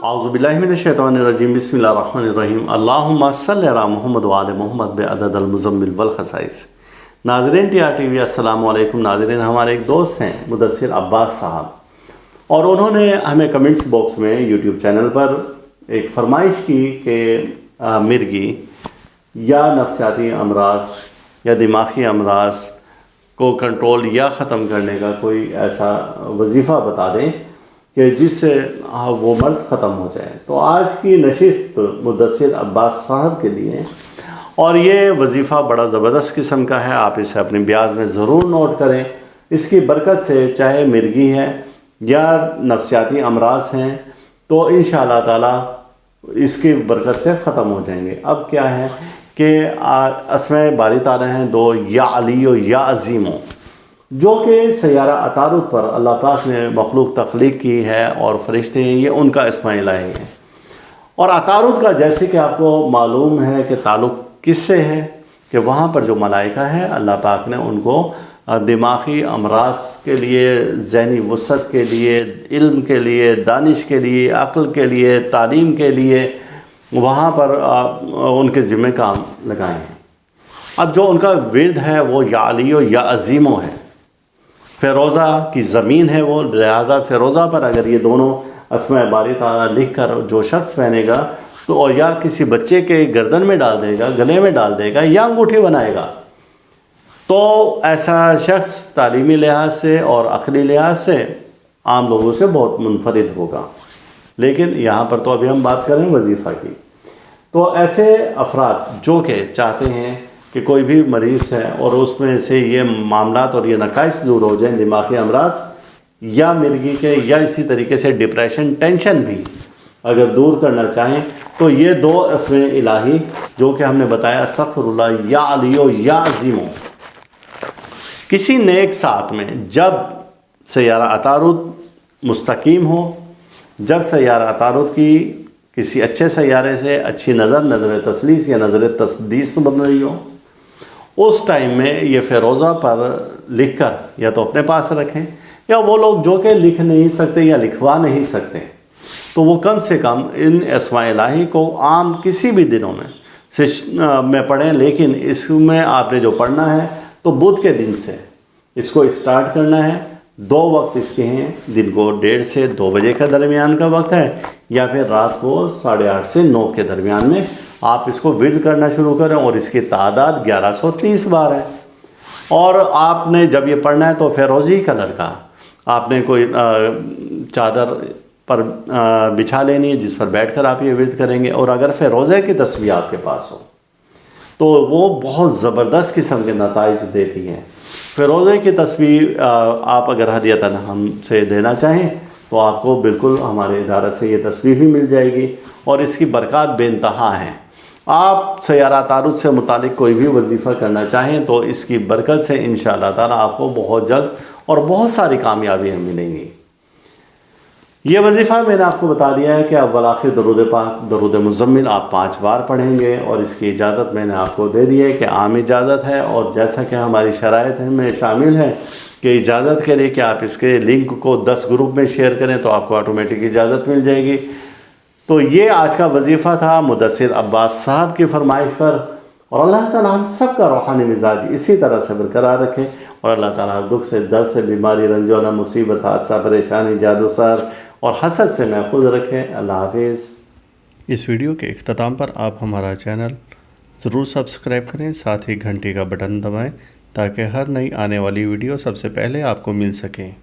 अऊज़ुबिल्लाहि मिनश्शैतानिर्रजीम बिस्मिल्लाहिर्रहमानिर्रहीम अल्लाहुम्मा सल्लि अला मुहम्मद व आले मुहम्मद बेअदद अल-मुज़म्मिल वल खसाइस। नाज़रीन TRTV अस्सलामु अलैकुम। नाज़रीन, हमारे एक दोस्त हैं मुदस्सिर अब्बास साहब, और उन्होंने हमें कमेंट्स बॉक्स में यूट्यूब चैनल पर एक फरमाइश की कि मिर्गी या नफ्सियाती अमराज या दिमागी अमराज को कंट्रोल या ख़त्म करने का कोई ऐसा वजीफ़ा बता दें कि जिससे वो मर्ज़ ख़त्म हो जाए। तो आज की नशिस्त मुदस्सिर अब्बास साहब के लिए, और ये वजीफ़ा बड़ा ज़बरदस्त किस्म का है, आप इसे अपने ब्याज में ज़रूर नोट करें। इसकी बरकत से चाहे मिर्गी है या नफ्सियाती अमराज हैं तो इंशाअल्लाह ताला इसकी बरकत से ख़त्म हो जाएंगे। अब क्या है कि अस्माए बारी ताला हैं दो, या अली या अज़ीमो, जो कि सयारा अतारुद पर अल्लाह पाक ने मखलूक तख्लीक की है और फरिश्ते हैं, ये उनका इस्माए इलाही है। और अतारुद का जैसे कि आपको मालूम है कि ताल्लुक़ किससे है कि वहाँ पर जो मलाइका है अल्लाह पाक ने उनको दिमागी अमराज के लिए, ज़हनी वुसअत के लिए, इल्म के लिए, दानिश के लिए, अक़ल के लिए, तालीम के लिए वहाँ पर उनके ज़िम्मे काम लगाए हैं। अब जो उनका विर्द है वो या अलियो या अज़ीमो है। फ़िरोज़ा की ज़मीन है वो, लिहाजा फ़िरोज़ा पर अगर ये दोनों अस्माए बारी ताला लिख कर जो शख्स पहनेगा तो और या किसी बच्चे के गर्दन में डाल देगा, गले में डाल देगा या अंगूठी बनाएगा, तो ऐसा शख्स तालीमी लिहाज से और अक़ली लिहाज से आम लोगों से बहुत मुनफरिद होगा। लेकिन यहाँ पर तो अभी हम बात करें वजीफ़ा की। तो ऐसे अफराद जो कि चाहते हैं कि कोई भी मरीज़ है और उसमें से ये मामलात और ये नकाइस दूर हो जाएं, दिमागी अमराज या मिर्गी के, या इसी तरीके से डिप्रेशन, टेंशन भी अगर दूर करना चाहें तो ये दो अस्माए इलाही जो कि हमने बताया, अस्तग़फ़िरुल्लाह, या अलियो या अज़ीमो, किसी नेक साथ में जब सयारा अतारुद मुस्तकीम हो, जब सयारा अतारुद की किसी अच्छे सयारे से अच्छी नज़र तसलीस या नज़र तसदीस बन रही हो, उस टाइम में ये फ़िरोज़ा पर लिख कर या तो अपने पास रखें, या वो लोग जो कि लिख नहीं सकते या लिखवा नहीं सकते तो वो कम से कम इन अस्माए इलाही को आम किसी भी दिनों में पढ़ें। लेकिन इसमें आपने जो पढ़ना है तो बुध के दिन से इसको स्टार्ट करना है। 2 वक्त इसके हैं, दिन को 1:30 से 2 बजे के दरमियान का वक्त है, या फिर रात को 8:30 से 9 के दरमियान में आप इसको विर्द करना शुरू करें, और इसकी तादाद 1130 बार है। और आपने जब ये पढ़ना है तो फ़िरोज़ी कलर का आपने कोई चादर पर बिछा लेनी है जिस पर बैठकर आप ये विर्द करेंगे। और अगर फ़िरोज़े की तस्वीर आपके पास हो तो वो बहुत ज़बरदस्त किस्म के नताइज देती हैं। फ़िरोज़े की तस्वीर आप अगर हदियतन हमसे लेना चाहें तो आपको बिल्कुल हमारे इदारा से ये तस्वीर भी मिल जाएगी, और इसकी बरक़ात बेइंतहा हैं। आप सयारा तारुद से मुतालिक कोई भी वजीफ़ा करना चाहें तो इसकी बरकत से इंशाअल्लाह ताला आपको बहुत जल्द और बहुत सारी कामयाबियाँ मिलेंगी। ये वजीफ़ा मैंने आपको बता दिया है कि अव्वल आखिर दरूद पाक, दरूद मुज़म्मिल आप 5 बार पढ़ेंगे, और इसकी इजाज़त मैंने आपको दे दी है कि आम इजाज़त है, और जैसा कि हमारी शराइत में शामिल है कि इजाज़त के लिए कि आप इसके लिंक को 10 ग्रुप में शेयर करें तो आपको ऑटोमेटिक इजाज़त मिल जाएगी। तो ये आज का वजीफ़ा था मुदस्सिर अब्बास साहब की फरमाइश पर, और अल्लाह ताला हम सब का रूहानी मिजाज इसी तरह से बरकरार रखे, और अल्लाह ताला दुख से, दर्द से, बीमारी, रंजोना, मुसीबत, हादसा, परेशानी, जादूसर और हसद से महफूज रखें। अल्लाह हाफिज़। इस वीडियो के इख्तिताम पर आप हमारा चैनल ज़रूर सब्सक्राइब करें, साथ ही घंटी का बटन दबाएं ताकि हर नई आने वाली वीडियो सबसे पहले आपको मिल सके।